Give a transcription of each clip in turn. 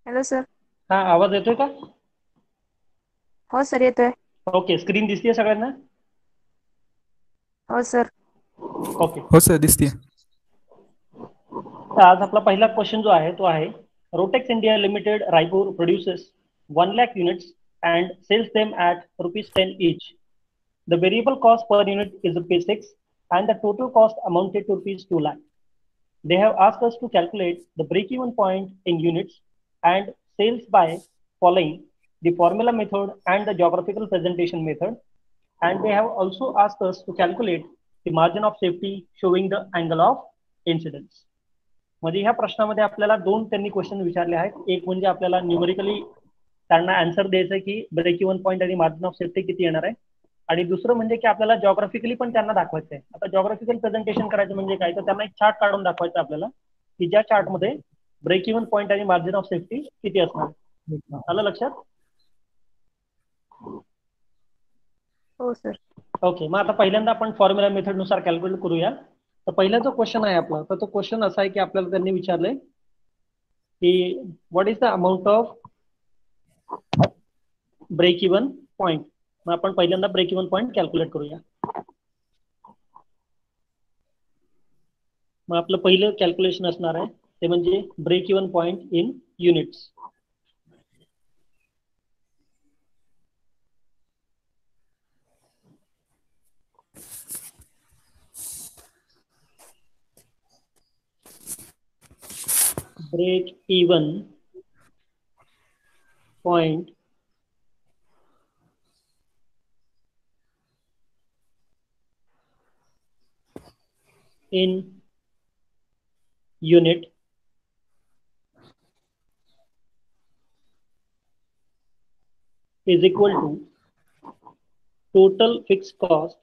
Hello sir. हा, आवाज येतोय का? हो सर, येतोय. ओके, स्क्रीन दिसतीये सगळ्यांना? हो सर. ओके. हो सर, दिसते. तर आज आपला पहिला क्वेश्चन जो आहे तो आहे, Rotex India limited Raipur produces 1 lakh units and sells them at ₹10 each. The variable cost per unit is ₹6 and the total cost amounted to ₹2 lakh. They have asked us to calculate the break-even point in units and sales by following the formula method and the geographical presentation method. And they have also asked us to calculate the margin of safety showing the angle of incidence. म्हणजे ह्या प्रश्नामध्ये आपल्याला दोन त्यांनी question विचारले आहेत. एक म्हणजे आपल्याला न्यूमरिकली त्यांना आन्सर द्यायचं की ब्रेक इव्हन पॉईंट आणि मार्जिन ऑफ सेफ्टी किती येणार आहे, आणि दुसरं म्हणजे की आपल्याला जॉग्राफिकली पण त्यांना दाखवायचं आहे. आता जॉग्राफिकल प्रेझेंटेशन करायचं म्हणजे काय, तर त्यांना एक चार्ट काढून दाखवायचं आपल्याला की ज्या चार्टमध्ये ब्रेक इव्हन पॉईंट आणि मार्जिन ऑफ सेफ्टी किती असणार आहे. आलं लक्षात? हो सर. ओके, मग आता पहिल्यांदा आपण फॉर्म्युला मेथड नुसार कॅल्क्युलेट करूया. तर पहिला जो क्वेश्चन आहे आपला, तर तो क्वेश्चन असा आहे की आपल्याला त्यांनी विचारलंय की what is the amount of break even point. मग आपण पहिल्यांदा ब्रेक इव्हन पॉईंट कॅल्क्युलेट करूया. मग आपलं पहिलं कॅल्क्युलेशन असणार आहे ते म्हणजे break even point in units. Break even point in unit is equal to total fixed cost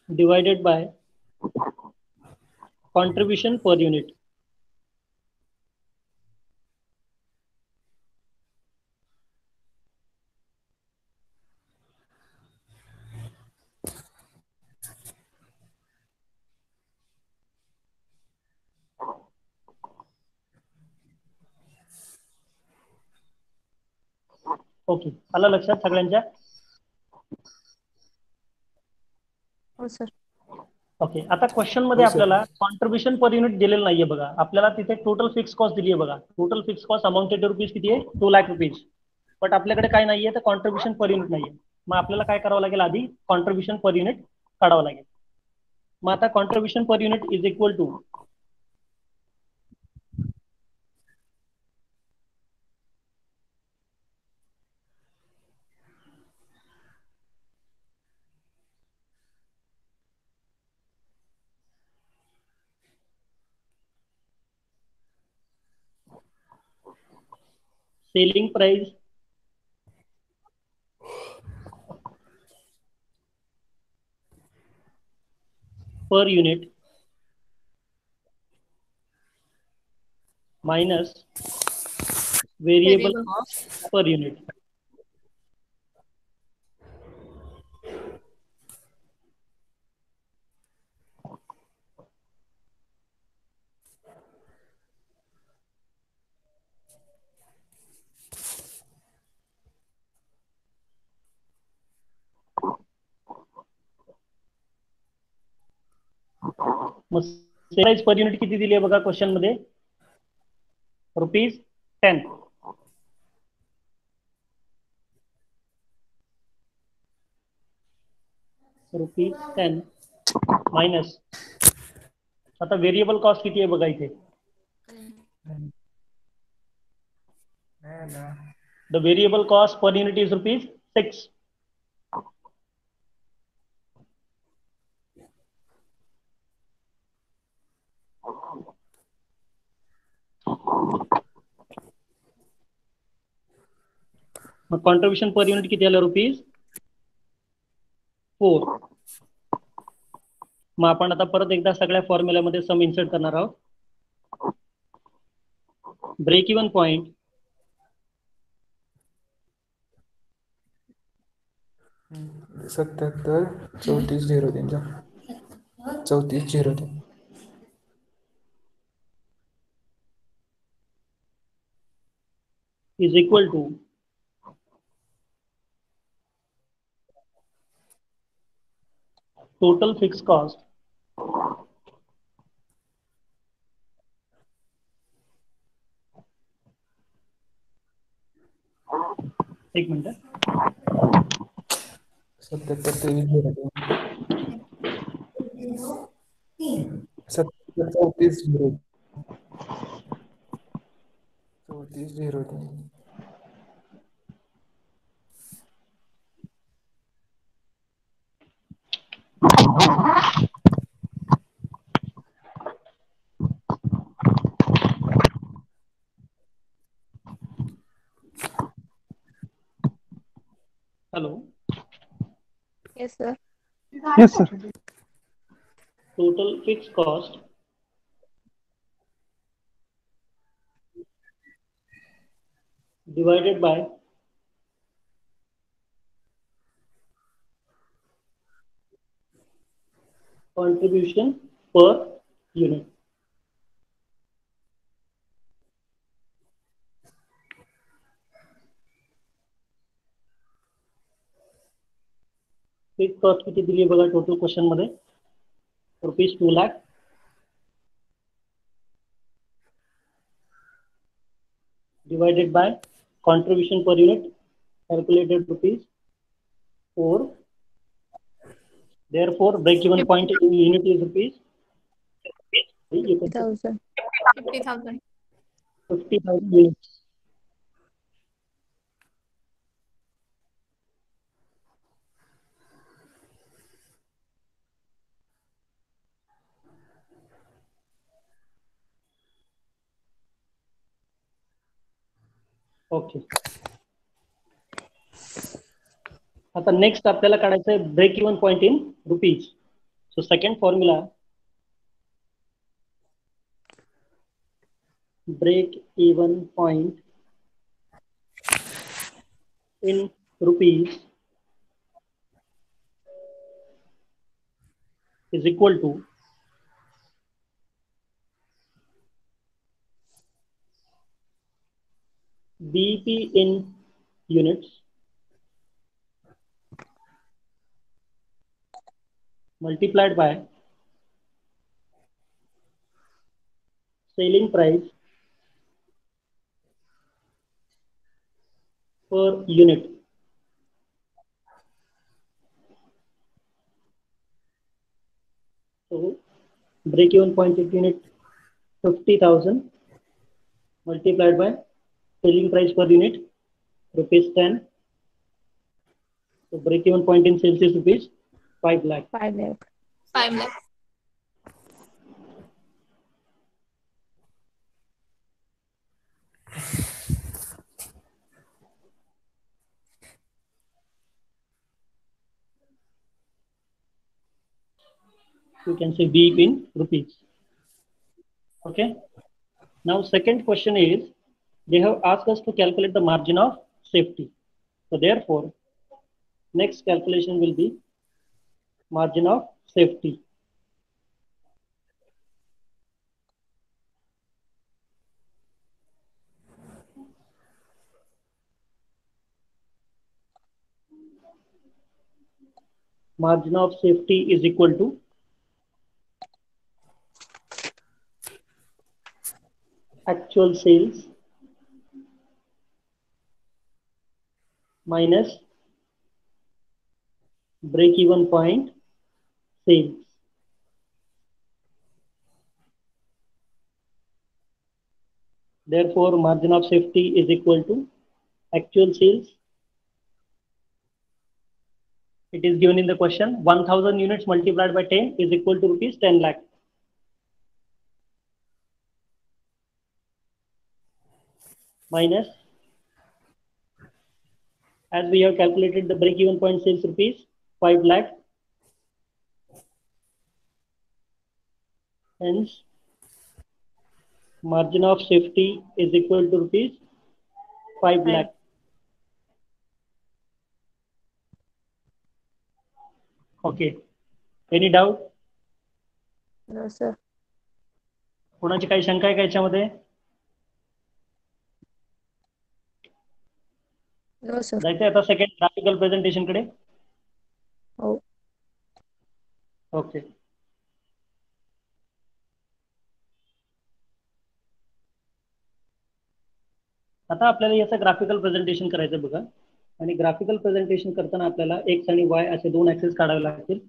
divided by contribution per unit. Okay, आलं लक्षात सगळ्यांच्या? हो सर. ओके, आता क्वेश्चन मध्ये हो सर. आपल्याला कॉन्ट्रीब्युशन पर युनिट दिलेलं नाहीये बघा. आपल्याला तिथे टोटल फिक्स कॉस्ट दिली आहे बघा. Total fix cost amounted to rupees किती आहे? ₹2 लाख. बट आपल्याकडे काय नाहीये, तर कॉन्ट्रीब्युशन पर युनिट नाहीये. मग आपल्याला काय करावं लागेल, आधी कॉन्ट्रीब्युशन पर युनिट काढावं लागेल. मग आता contribution per unit is equal to selling price per unit minus variable variable. Cost per unit. मग प्राइस पर युनिट किती दिली आहे बघा क्वेश्चन मध्ये? ₹10. ₹10 मायनस, आता व्हेरिएबल कॉस्ट किती आहे बघा इथे? The variable cost per unit is ₹6. मग कॉन्ट्रीब्युशन पर युनिट किती आलं? ₹4. मग आपण आता परत एकदा सगळ्या फॉर्म्युल्यामध्ये सम इन्सर्ट करणार आहोत. Break even point 77 3403 3403 is equal to total fixed cost एक minute 77 2303 77 3403 hello Yes, sir. Yes, sir. total fixed cost divided by contribution per unit. Fix cost किती दिली बघा टोटल क्वेश्चन मध्ये rupees 2 lakh divided by contribution per unit calculated rupees 4. Therefore, break-even point in unit is rupees. You can say 50,000. 50,000. 50,000 units. Okay आता next आपल्याला काढायचं आहे break even point in rupees so second formula break even point in rupees is equal to BP in units multiplied by selling price per unit. So break even point in unit 50,000 multiplied by selling price per unit rupees 10. So break even point in sales is rupees 5 lakh. 5 lakh. 5 lakh. You can say B in rupees. Okay. Now second question is they have asked us to calculate the margin of safety. So therefore next calculation will be margin of safety. Margin of safety is equal to actual sales minus break even point sales. Therefore margin of safety is equal to actual sales. It is given in the question 1000 units multiplied by 10 is equal to rupees 10 lakh. Minus, as we have calculated the break even point sales rupees 5 lakh. Hence margin of safety is equal to rupees 5 lakh. Okay, any doubt? No sir. कोणाची काही शंका आहे का याच्यामध्ये? No sir. जायचंय आता second graphical presentation कडे. हो. ओके. आता आपल्याला याचं ग्राफिकल प्रेझेंटेशन करायचं बघा. आणि ग्राफिकल प्रेझेंटेशन करताना आपल्याला एक्स आणि वाय असे दोन ऍक्सेस काढावे लागतील.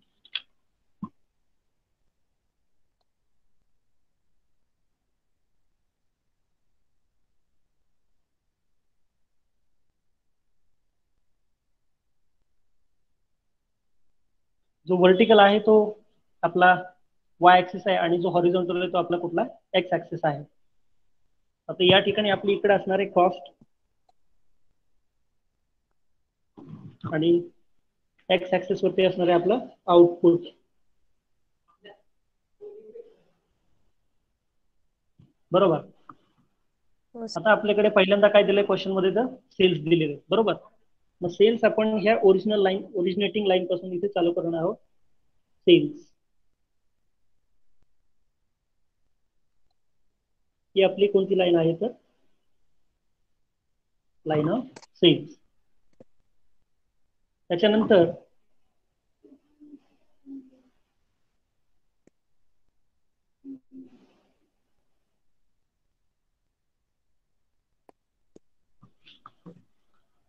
जो व्हर्टिकल आहे तो आपला वाय ऍक्सिस आहे आणि जो हॉरिझॉन्टल आहे तो आपला कुठला एक्स ऍक्सिस आहे. आता या ठिकाणी आपली इकडे असणारे कॉस्ट आणि एक्स ऍक्सिस वरती असणारे आपलं आउटपुट. बरोबर. हो सर. आता आपल्याकडे पहिल्यांदा काय दिलंय क्वेश्चन मध्ये, तर सेल्स दिलेले, बरोबर. मग सेल्स आपण ह्या ओरिजिनेटिंग लाईन पासून इथे चालू करणार आहोत. सेल्स ही आपली कोणती लाईन आहे, तर लाईन ऑफ सेल्स. त्याच्यानंतर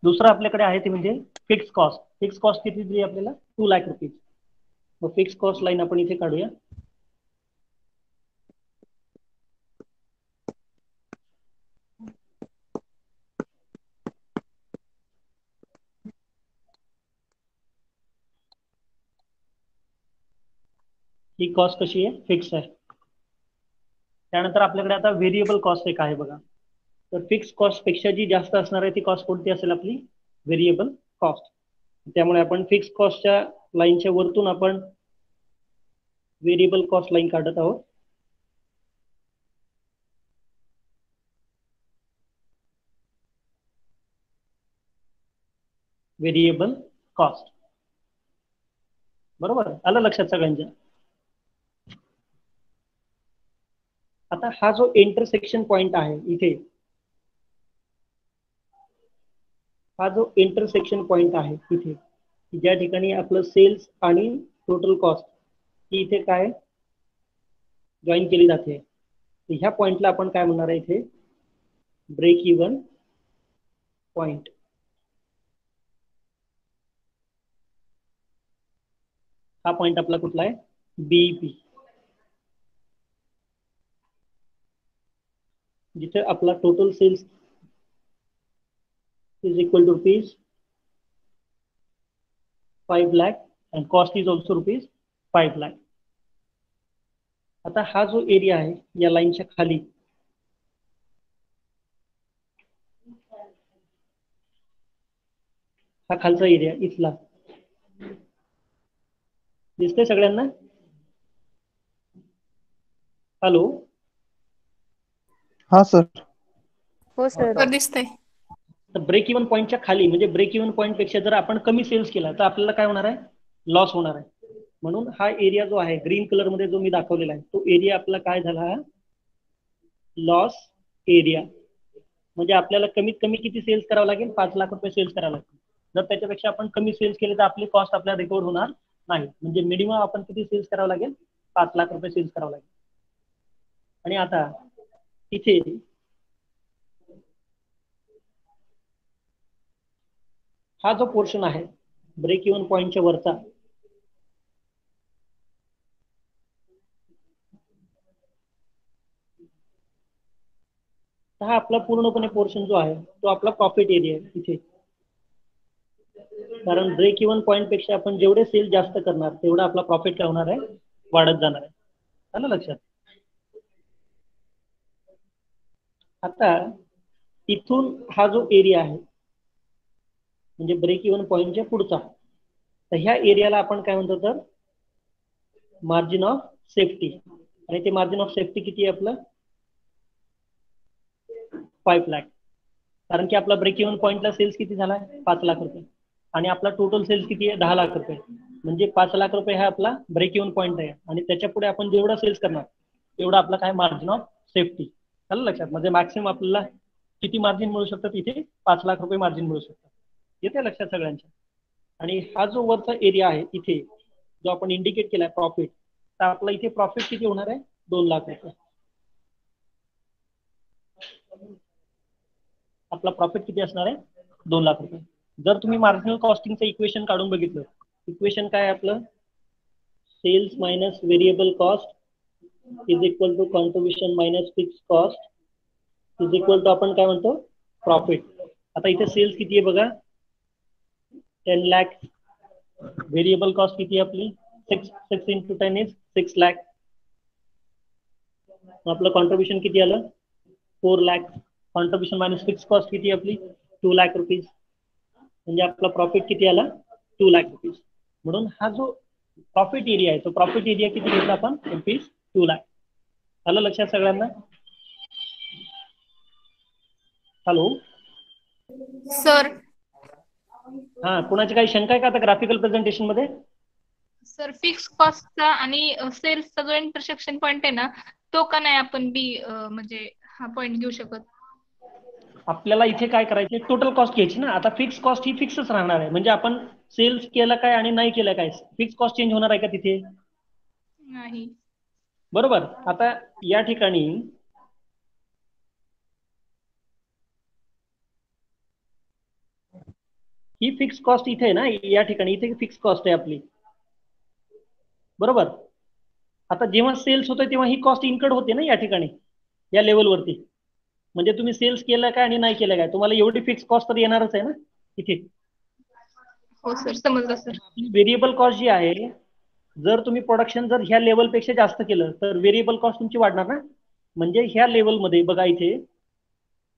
दुसरं आपल्याकडे आहे ते म्हणजे फिक्स कॉस्ट. फिक्स कॉस्ट किती दिली आपल्याला? 2 लाख रुपीज. मग फिक्स कॉस्ट लाईन आपण इथे काढूया. ही कॉस्ट कशी आहे? फिक्स आहे. त्यानंतर आपल्याकडे आता व्हेरिएबल कॉस्ट एक आहे बघा. तर फिक्स कॉस्ट पेक्षा जी जास्त असणार आहे ती कॉस्ट कोणती असेल? आपली व्हेरिएबल कॉस्ट. त्यामुळे आपण फिक्स कॉस्टच्या लाईनच्या वरतून आपण व्हेरिएबल कॉस्ट लाईन काढत आहोत. Variable cost. बरोबर, आलं लक्षात सगळ्यांच्या? आता हा जो इंटरसेक्शन पॉइंट आहे इथे, हा जो इंटरसेक्शन पॉइंट आहे इथे, ज्या ठिकाणी आपलं सेल्स आणि टोटल कॉस्ट ही इथे काय जॉईन केली जाते, ह्या पॉइंटला आपण काय म्हणणार आहे? इथे ब्रेक इव्हन पॉइंट. हा पॉइंट आपला कुठला आहे? बीईपी. जिथे आपला total sales is equal to rupees 5 lakh and cost is also rupees 5 lakh. आता हा जो एरिया आहे या लाईनच्या खाली, हा खालचा एरिया इथला दिसतंय सगळ्यांना? हॅलो? हा सर. हो सर. तर दिसतंय. तर ब्रेक इव्हन पॉईंटच्या खाली म्हणजे ब्रेक इव्हन पॉईंट पेक्षा जर आपण कमी सेल्स केला तर आपल्याला काय होणार आहे? लॉस होणार आहे. म्हणून हा एरिया जो आहे ग्रीन कलर मध्ये जो मी दाखवलेला आहे तो एरिया आपला काय झाला? Loss area. म्हणजे आपल्याला कमीत कमी किती सेल्स करावं लागेल? 5 लाख रुपये सेल्स करावं लागेल. जर त्याच्यापेक्षा आपण कमी सेल्स केले तर आपली कॉस्ट आपल्याला रिकवर होणार नाही. म्हणजे मिनिमम आपण किती सेल्स करावं लागेल? 5 लाख रुपये सेल्स करावं लागेल. आणि आता इथे हा जो पोर्शन आहे ब्रेक इव्हन पॉइंटच्या वरचा, हा आपला पूर्णपणे पोर्शन जो आहे तो आपला प्रॉफिट एरिया आहे इथे. कारण ब्रेक इव्हन पॉइंट पेक्षा आपण जेवढे सेल जास्त करणार तेवढा आपला प्रॉफिट काय होणार आहे? वाढत जाणार आहे. आलं लक्षात? आता इथून हा जो एरिया आहे म्हणजे ब्रेक इव्हन पॉइंटच्या पुढचा, तर ह्या एरियाला आपण काय म्हणतो? तर मार्जिन ऑफ सेफ्टी. आणि ते मार्जिन ऑफ सेफ्टी किती आहे आपलं? 5 लाख. कारण की आपला ब्रेक इव्हन पॉइंटला सेल्स किती झाला? 5 लाख रुपये. आणि आपला टोटल सेल्स किती आहे? 10 लाख रुपये. म्हणजे 5 लाख रुपये हा आपला ब्रेक इव्हन पॉईंट आहे आणि त्याच्या पुढे आपण जेवढा सेल्स करणार तेवढा आपला काय मार्जिन ऑफ सेफ्टी. आलं लक्षात? म्हणजे मॅक्सिमम आपल्याला किती मार्जिन मिळू शकतं तिथे 5 लाख रुपये मार्जिन मिळू शकतं. येते लक्षात सगळ्यांच्या? आणि हा जो वरचा एरिया आहे इथे जो आपण इंडिकेट केलाय प्रॉफिट, तर आपला इथे प्रॉफिट किती होणार आहे 2 लाख रुपये. आपला प्रॉफिट किती असणार आहे 2 लाख रुपये. जर तुम्ही मार्जिनल कॉस्टिंगचं इक्वेशन काढून बघितलं, इक्वेशन काय आहे आपलं, sales minus variable cost is equal to contribution minus fix cost is equal to आपण काय म्हणतो प्रॉफिट. आता इथे सेल्स किती आहे बघा 10 लाख, व्हेरिएबल कॉस्ट किती आहे आपली 6 into 10 इज 6 लाख. आपलं कॉन्ट्रीब्युशन किती आलं 4 lakh. Contribution minus fix cost किती आपली 2 लाख रुपीज. म्हणजे आपला प्रॉफिट किती आला 2 लाख रुपीज. म्हणून हा जो प्रॉफिट एरिया आहे तो प्रॉफिट एरिया किती घेतला आपण रुपीज 2 लाख. आलं लक्षात सगळ्यांना? Hello sir. हा, कुणाची काही शंका आहे का आता ग्राफिकल प्रेझेंटेशन मध्ये? सर फिक्स कॉस्टचा आणि सेल्सचा जो इंटरसेक्शन पॉइंट आहे ना, तो का नाही आपण बी म्हणजे हा पॉइंट घेऊ शकत? आपल्याला इथे काय करायचे टोटल कॉस्ट घ्यायची ना. आता फिक्स कॉस्ट ही फिक्सच राहणार आहे. म्हणजे आपण सेल्स केलं काय आणि नाही केलं काय फिक्स कॉस्ट चेंज होणार आहे का तिथे? नाही. बरोबर. आता या ठिकाणी ही फिक्स कॉस्ट इथे आहे ना, या ठिकाणी इथे फिक्स कॉस्ट आहे आपली. बरोबर. आता जेव्हा सेल्स होतोय तेव्हा ही कॉस्ट इन्कर्ड होते ना या ठिकाणी या लेवलवरती. म्हणजे तुम्ही सेल्स केलं काय आणि नाही केलं काय तुम्हाला एवढी फिक्स कॉस्ट तर येणारच आहे ना इथे. हो सर, समजलं सर. व्हेरिएबल कॉस्ट जी आहे, जर तुम्ही प्रोडक्शन जर ह्या लेवलपेक्षा जास्त केलं तर व्हेरिएबल कॉस्ट तुमची वाढणार ना. म्हणजे ह्या लेवलमध्ये बघा इथे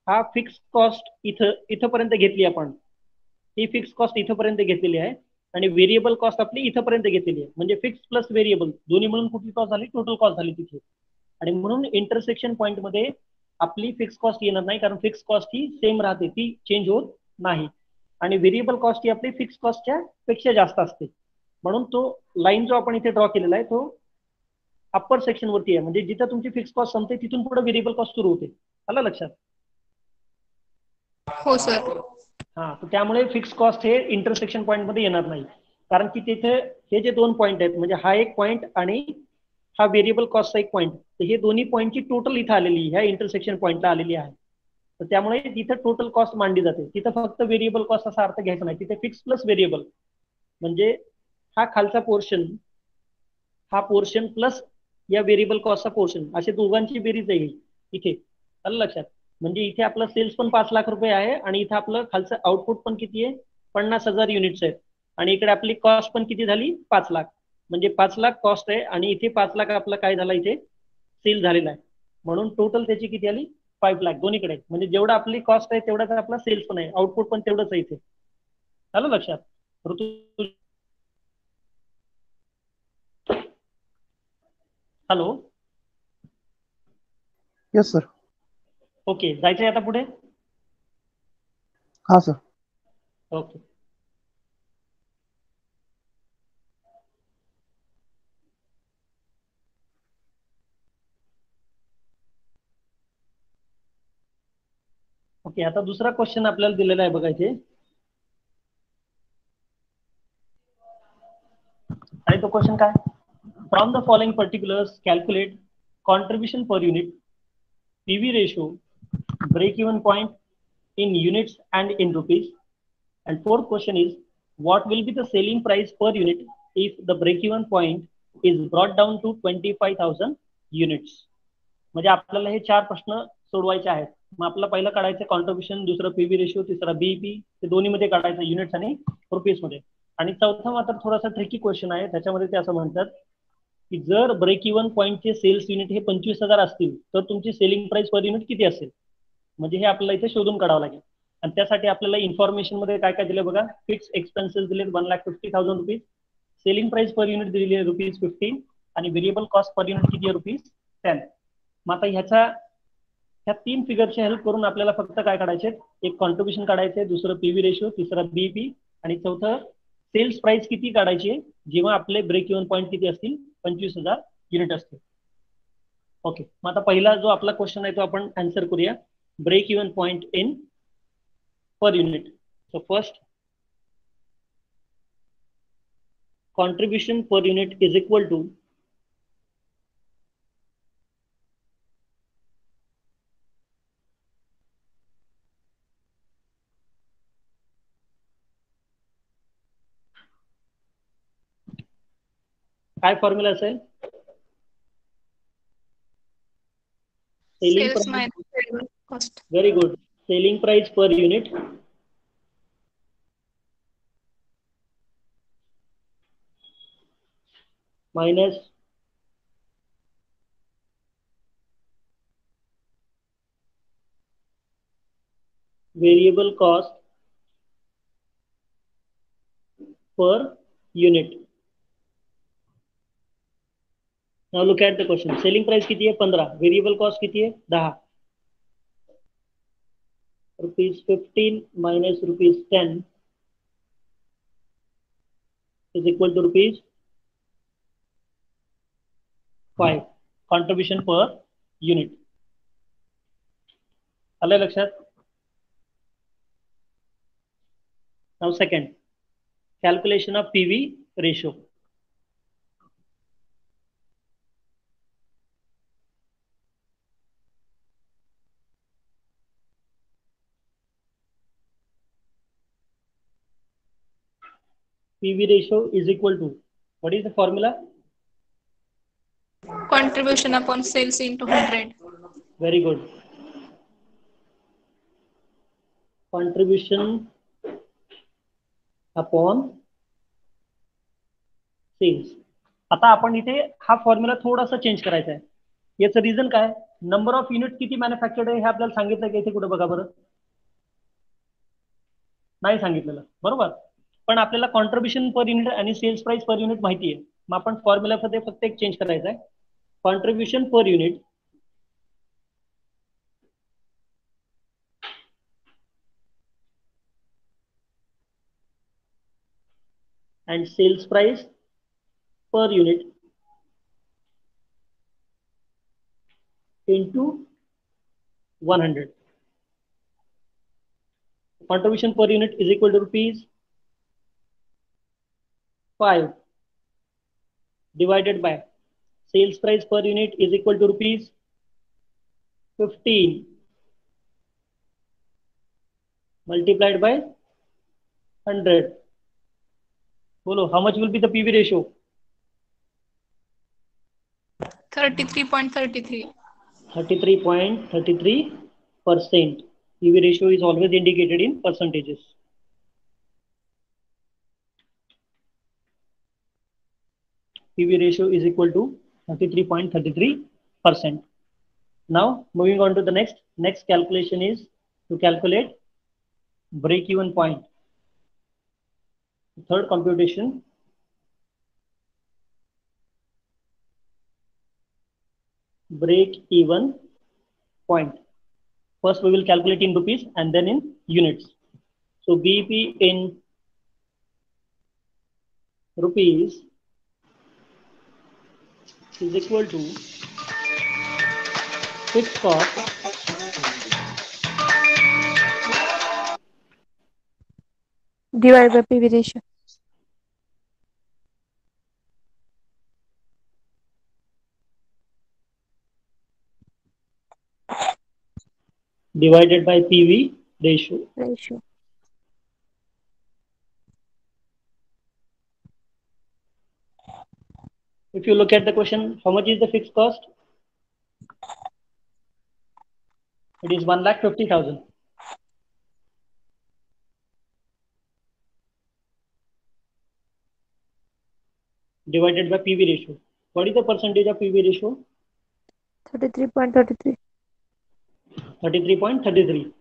हा फिक्स कॉस्ट इथपर्यंत घेतली आपण, ही फिक्स कॉस्ट इथपर्यंत घेतलेली आहे आणि व्हेरिएबल कॉस्ट आपली इथपर्यंत घेतलेली आहे. म्हणजे फिक्स प्लस व्हेरिएबल दोन्ही मिळून कुठली कॉस्ट झाली टोटल कॉस्ट झाली तिथे. आणि म्हणून इंटरसेक्शन पॉईंट मध्ये आपली फिक्स कॉस्ट येणार नाही कारण फिक्स कॉस्ट ही सेम राहते, ती चेंज होत नाही. आणि व्हेरिएबल कॉस्ट ही आपली फिक्स कॉस्टच्या पेक्षा जास्त असते. म्हणून तो लाईन जो आपण इथे ड्रॉ केलेला आहे तो अप्पर सेक्शन वरती आहे. म्हणजे जिथं तुमची फिक्स कॉस्ट संपते तिथून पुढे व्हेरिएबल कॉस्ट सुरू होते. आलं लक्षात? हो सर. हा, तर त्यामुळे फिक्स कॉस्ट हे इंटरसेक्शन पॉईंट मध्ये येणार नाही. कारण की तिथे हे जे 2 पॉईंट आहेत म्हणजे हा एक पॉईंट आणि हा व्हेरिएबल कॉस्टचा एक पॉईंट, तर हे दोन्ही पॉईंटची टोटल इथं आलेली ह्या इंटरसेक्शन पॉईंटला आलेली आहे. तर त्यामुळे तिथं टोटल कॉस्ट मांडली जाते. तिथं फक्त व्हेरिएबल कॉस्ट असा अर्थ घ्यायचा नाही, तिथे फिक्स प्लस व्हेरिएबल म्हणजे हा खालचा पोर्शन, हा पोर्शन प्लस या व्हेरिएबल कॉस्टचा पोर्शन, असे दोघांची बेरीज आहे इथे. आलं लक्षात? म्हणजे इथे आपलं सेल्स पण 5 लाख रुपये आहे आणि इथे आपलं खालचं आउटपुट पण किती आहे 50,000 युनिट्स आहेत आणि इकडे आपली कॉस्ट पण किती झाली 5 लाख. म्हणजे 5 लाख कॉस्ट आहे आणि इथे 5 लाख आपलं काय झालं इथे सेल झालेला आहे. म्हणून टोटल त्याची किती आली 5 लाख दोन्हीकडे. म्हणजे जेवढा आपली कॉस्ट आहे तेवढाच आपला सेल्स पण आहे, आउटपुट पण तेवढंच आहे इथे. आलं लक्षात? ऋतू हॅलो. Yes sir. ओके, जायचंय आता पुढे? हा सर. ओके. ओके, आता दुसरा क्वेश्चन आपल्याला दिलेला आहे बघा इथे. आणि तो क्वेश्चन काय, from the following particulars calculate contribution per unit, PV ratio, break even point in units and in rupees. And fourth question is, what will be the selling price per unit if the break even point is brought down to 25,000 units. म्हणजे आपल्याला हे 4 प्रश्न सोडवायचे आहेत. मग आपल्याला पहिलं काढायचं कॉन्ट्रीब्युशन, दुसरं पीवी रेशो, तिसरा बीईपी, ते दोन्ही मध्ये काढायचं युनिट्स आणि रुपीज मध्ये. आणि चौथा मात्र थोडासा ट्रिकी क्वेश्चन आहे. त्याच्यामध्ये ते असं म्हणतात की जर ब्रेक इव्हन पॉईंटचे सेल्स युनिट हे 25,000 असतील तर तुमची सेलिंग प्राइस पर युनिट किती असेल. म्हणजे हे आपल्याला इथे शोधून काढावं लागेल. आणि त्यासाठी आपल्याला इन्फॉर्मेशन मध्ये काय काय दिले बघा, फिक्स एक्सपेन्सेस दिले 1,50,000 rupees, selling price per unit दिलेली आहे ₹15 आणि व्हेरिएबल कॉस्ट पर युनिट किती आहे ₹10. मग आता ह्या 3 फिगरची हेल्प करून आपल्याला फक्त काय काढायचे, एक कॉन्ट्रीब्युशन काढायचे, दुसरं पीव्ही रेशो, तिसरा बीईपी आणि चौथं सेल्स प्राइस किती काढायची आहे जेव्हा आपले ब्रेक इव्हन पॉईंट किती असतील 25,000 युनिट असतील. ओके, मग आता पहिला जो आपला क्वेश्चन आहे तो आपण आन्सर करूया. Break even point in per unit. So first, contribution per unit is equal to काय फॉर्म्युला असेल? Selling sales price. Minus cost. Very good. Selling price per unit minus variable cost per unit. Now look at the question. Selling price किती आहे? 15. Variable cost किती आहे? 10. Rupees 15 minus rupees 10 is equal to rupees 5. Contribution per unit. आलं लक्षात? Now second, calculation of PV ratio. PV ratio is equal to, what is the formula? Contribution upon sales into 100. Very good. Contribution upon sales. आता आपण इथे हा formula थोडासा change करायचा आहे. याचं रिझन काय? नंबर ऑफ युनिट किती मॅन्युफॅक्चर्ड आहे हे आपल्याला सांगितलं की इथे कुठे बघा बरं? नाही सांगितलेलं, बरोबर. पण आपल्याला कॉन्ट्रीब्युशन पर युनिट आणि सेल्स प्राइस पर युनिट माहिती आहे. मग आपण फॉर्म्युलामध्ये फक्त एक चेंज करायचा आहे. Contribution per unit and sales price per unit into 100. Contribution per unit is equal to rupees 5 divided by sales price per unit is equal to rupees 15 multiplied by 100. Bolo, how much will be the PV ratio? 33.33. 33.33%. PV ratio is always indicated in percentages. PV ratio is equal to 33.33%. Now moving on to the next calculation is to calculate break even point. Third computation, break even point. First we will calculate in rupees and then in units. So BP in rupees is equal to fixed cost divided by PV ratio. divided by PV ratio. If you look at the question, how much is the fixed cost? It is 1,50,000. Divided by PV ratio. What is the percentage of PV ratio? 33.33. 33.33.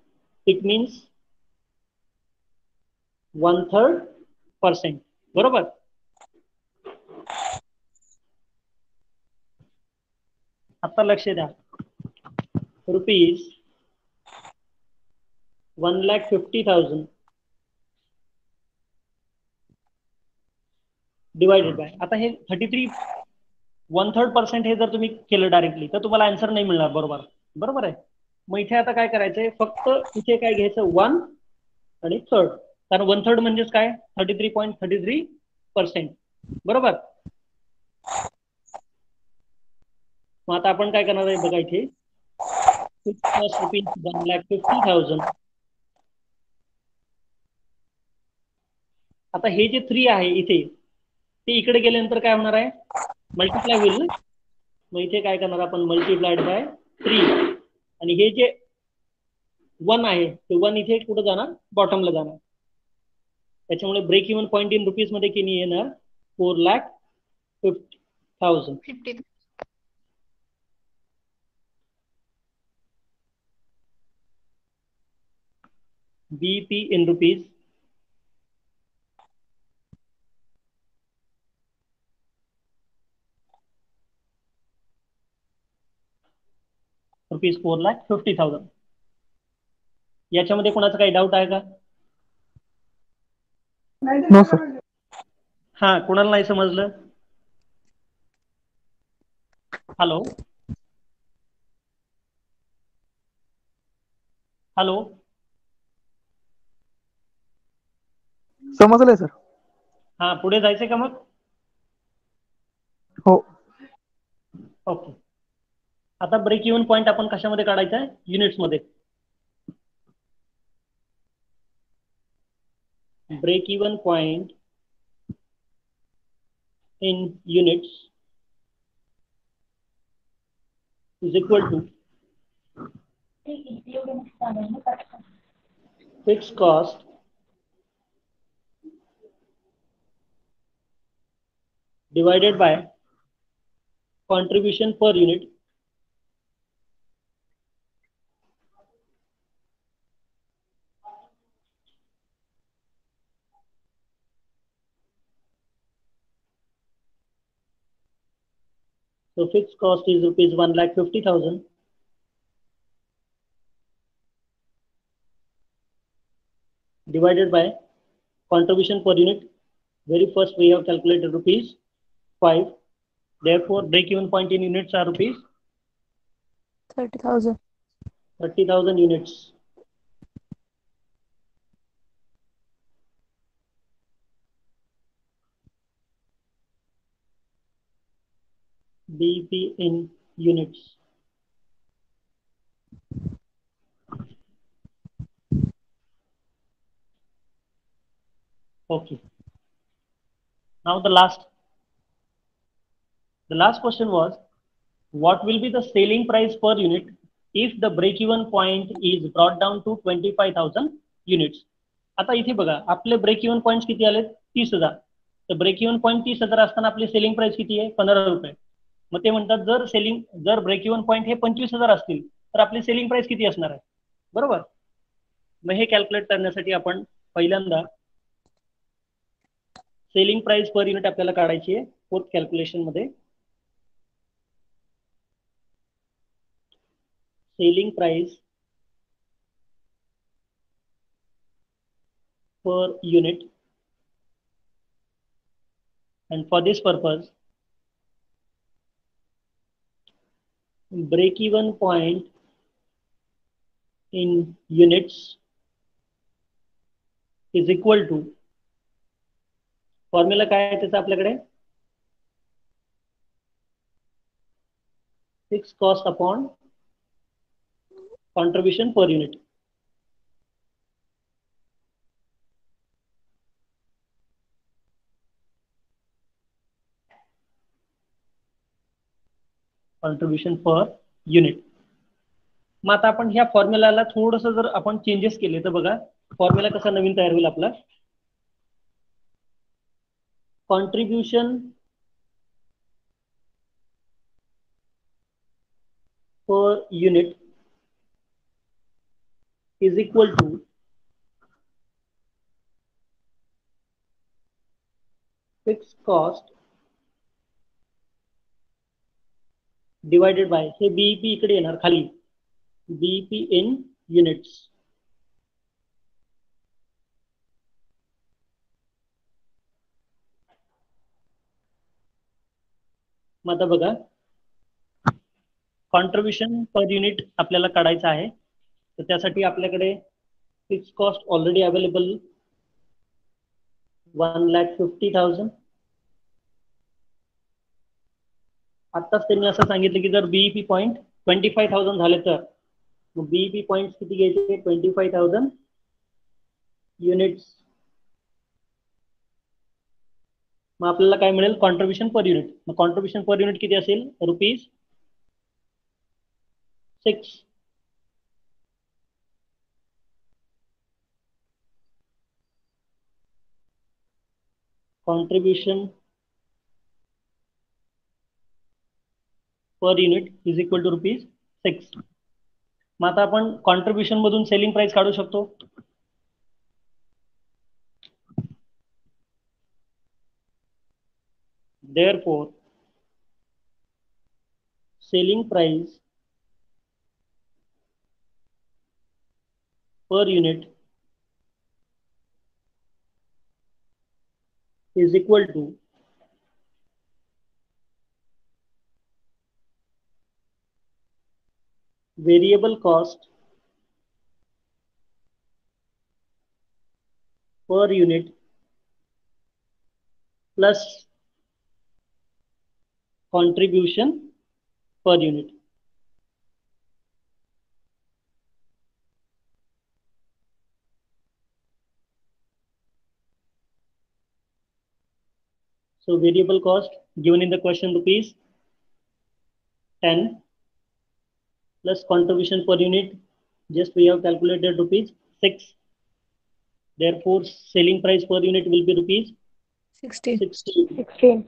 It means 1/3%. बरोबर. आता लक्ष द्या. Rupees 1,50,000 divided by, आता हे 33 1/3% हे जर तुम्ही केलं डायरेक्टली तर तुम्हाला आन्सर नाही मिळणार. बरोबर बरोबर आहे. मग इथे आता काय करायचंय, फक्त इथे काय घ्यायचं 1 आणि थर्ड, कारण 1/3 म्हणजेच काय 33.33%. बरोबर. मग आता आपण काय करणार आहे बघा, इथे फिक्स कॉस्ट रुपीज 1,50,000. आता हे जे 3 आहे इथे, ते इकडे गेल्यानंतर काय होणार आहे, मल्टिप्लाय होईल ना. मग इथे काय करणार आपण, मल्टिप्लाइड बाय 3, आणि हे जे 1 आहे ते 1 इथे कुठे जाणार, बॉटमला जाणार. त्याच्यामुळे break even point in rupees मध्ये किती येणार, 4,50,000. 50. BP in rupees rupees 4,50,000. याच्यामध्ये कोणाचा काही डाऊट आहे का? No sir. हा, कोणाला नाही समजलं? Hello hello. समजलंय सर. हा, पुढे जायचंय का मग? हो. ओके. आता ब्रेक इव्हन पॉईंट आपण कशामध्ये काढायचा आहे, युनिट्स मध्ये. Break even point in units is equal to fixed cost divided by contribution per unit so fixed cost is rupees 1,50,000 divided by contribution per unit. Very first we have calculated rupees 5. Therefore break even point in units are rupees 30,000. 30,000 units. BP in units. Okay. Now the last question was, what will be the selling price per unit if the break even point is brought down to 25,000 units. आता इथे बघा, आपले break even point किती आले, 30,000. तर break even point 30,000 असताना आपली selling price किती आहे, 15 रुपये. मग ते म्हणतात जर ब्रेक इव्हन पॉईंट हे 25,000 असतील तर आपली सेलिंग प्राइस किती असणार आहे. बरोबर. मग हे कॅल्क्युलेट करण्यासाठी आपण पहिल्यांदा सेलिंग प्राइस पर युनिट आपल्याला काढायची आहे फोर्थ कॅल्क्युलेशन मध्ये. Selling price per unit, and for this purpose break even point in units is equal to, formula काय आहे त्याचा आपल्याकडे, fix cost upon contribution per unit. Contribution per unit. मग आता आपण ह्या फॉर्म्युलाला थोडंसं जर आपण चेंजेस केले तर बघा फॉर्म्युला कसा नवीन तयार होईल आपला. Contribution per unit is equal to fixed cost divided by, हे बीईपी इकडे येणार खाली, बीईपी इन युनिट्स. मग आता बघा, कॉन्ट्रीब्युशन पर युनिट आपल्याला काढायचं आहे. तर त्यासाठी आपल्याकडे फिक्स कॉस्ट ऑलरेडी अवेलेबल 1,50,000. आत्ताच त्यांनी असं सांगितलं की जर बीईपी पॉईंट 25,000 झाले तर मग बीईपी पॉईंट किती घ्यायचे? 25,000 युनिट्स. मग आपल्याला काय मिळेल? Contribution per unit. मग कॉन्ट्रीब्युशन पर युनिट किती असेल? ₹6. Contribution per unit is equal to ₹6. मग आता आपण कॉन्ट्रीब्युशन मधून सेलिंग प्राइस काढू शकतो. Therefore, selling price per unit is equal to variable cost per unit plus contribution per unit. So variable cost given in the question ₹10 plus contribution per unit, just we have calculated ₹6. Therefore, selling price per unit will be ₹16. 16.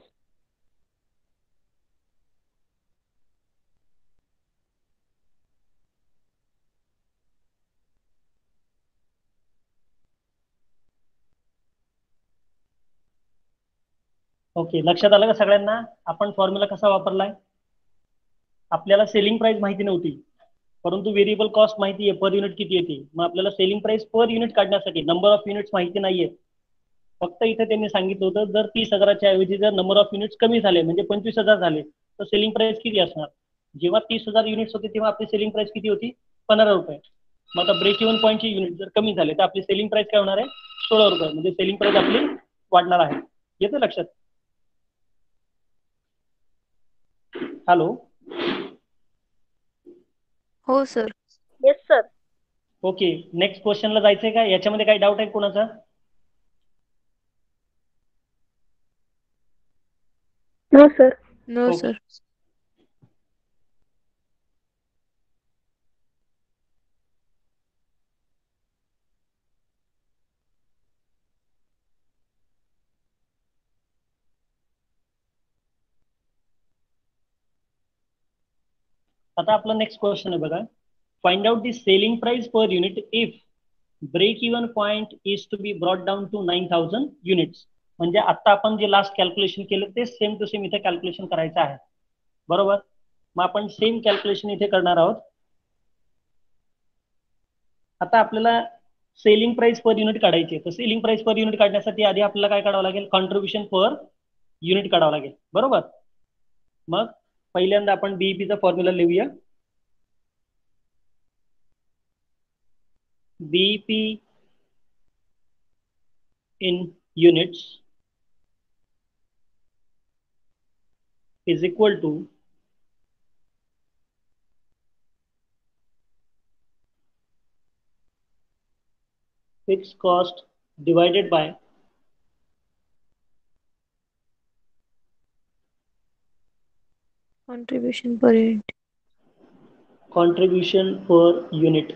Okay, लक्षात आलं का सगळ्यांना? आपण formula कसा वापरलाय? आपल्याला selling price माहिती नव्हती, परंतु व्हेरिएबल कॉस्ट माहिती आहे पर युनिट किती येते. मग आपल्याला सेलिंग प्राइस पर युनिट काढण्यासाठी नंबर ऑफ युनिट्स माहिती नाहीये. फक्त इथे त्यांनी सांगितलं होतं जर 30,000च्या ऐवजी जर नंबर ऑफ युनिट्स कमी झाले म्हणजे 25,000 झाले तर सेलिंग प्राइस किती असणार? जेव्हा 30,000 युनिट्स होते तेव्हा आपली सेलिंग प्राइस किती होती? ₹15. मग आता ब्रेक इव्हन पॉईंटचे युनिट जर कमी झाले तर आपली सेलिंग प्राइस काय होणार आहे? ₹16. म्हणजे सेलिंग प्राइस आपली वाढणार आहे. येतं लक्षात? हॅलो. हो sir. Yes sir. Okay, next क्वेश्चनला जायचंय का? याच्यामध्ये काही डाऊट आहे कोणाचा? No sir. No okay. Sir. आता आपला नेक्स्ट क्वेश्चन आहे बघा. Find out the selling price per unit if break even point is to be brought down to 9,000 units. म्हणजे आता आपण जे लास्ट कॅल्क्युलेशन केलं ते सेम टू सेम इथे कॅल्क्युलेशन करायचं आहे. बरोबर. मग आपण सेम कॅल्क्युलेशन इथे करणार आहोत. आता आपल्याला सेलिंग प्राइस पर युनिट काढायची. तर सेलिंग प्राइस पर युनिट काढण्यासाठी आधी आपल्याला काय काढावं लागेल? कॉन्ट्रीब्युशन पर युनिट काढावं लागेल. बरोबर. मग पहिल्यांदा आपण बीईपीचा फॉर्म्युला लिहूया. BEP in units is equal to fixed cost divided by Contribution per unit. contribution per unit.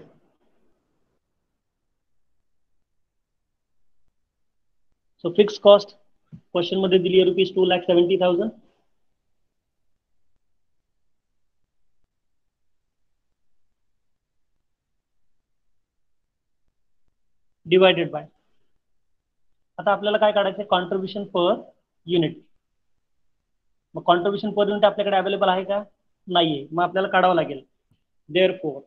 So fixed cost question मध्ये दिली आहे ₹2,70,000 डिवायडेड बाय. आता आपल्याला काय काढायचं? Contribution per unit. मग कॉन्ट्रीब्युशन पर युनिट आपल्याकडे अवेलेबल आहे का? नाहीये. मग आपल्याला काढावं लागेल. Therefore,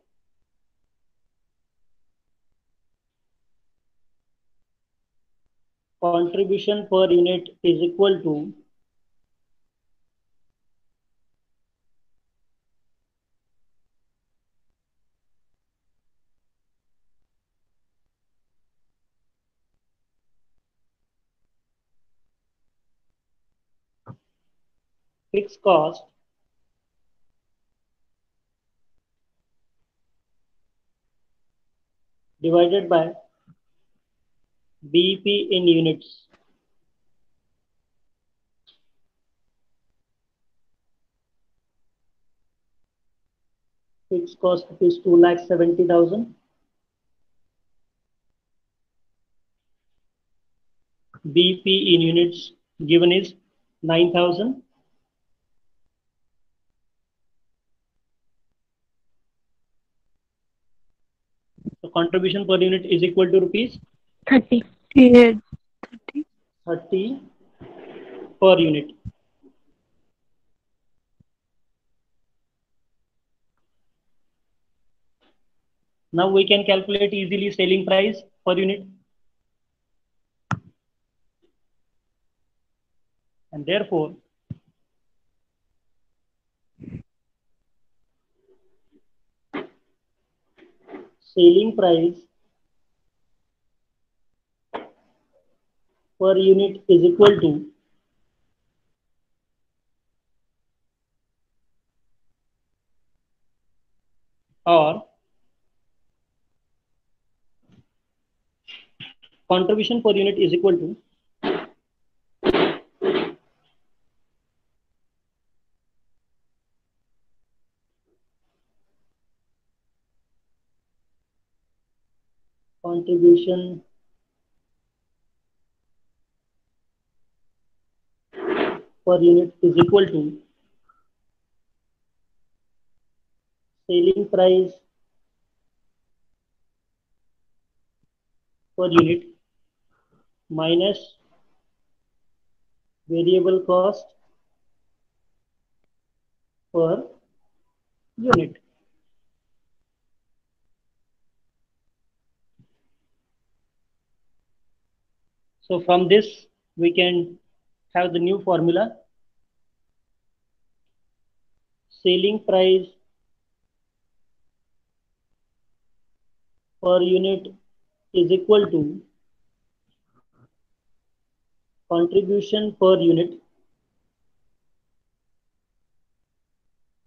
contribution per unit is equal to fixed cost divided by BEP in units. Fixed cost is 2,70,000. BEP in units given is 9,000. So contribution per unit is equal to rupees 30. Yeah, 30. 30 per unit. Now we can calculate easily selling price per unit. And therefore, selling price per unit is equal to or contribution per unit is equal to contribution per unit is equal to selling price per unit minus variable cost per unit. So from this we can have the new formula. Selling price per unit is equal to contribution per unit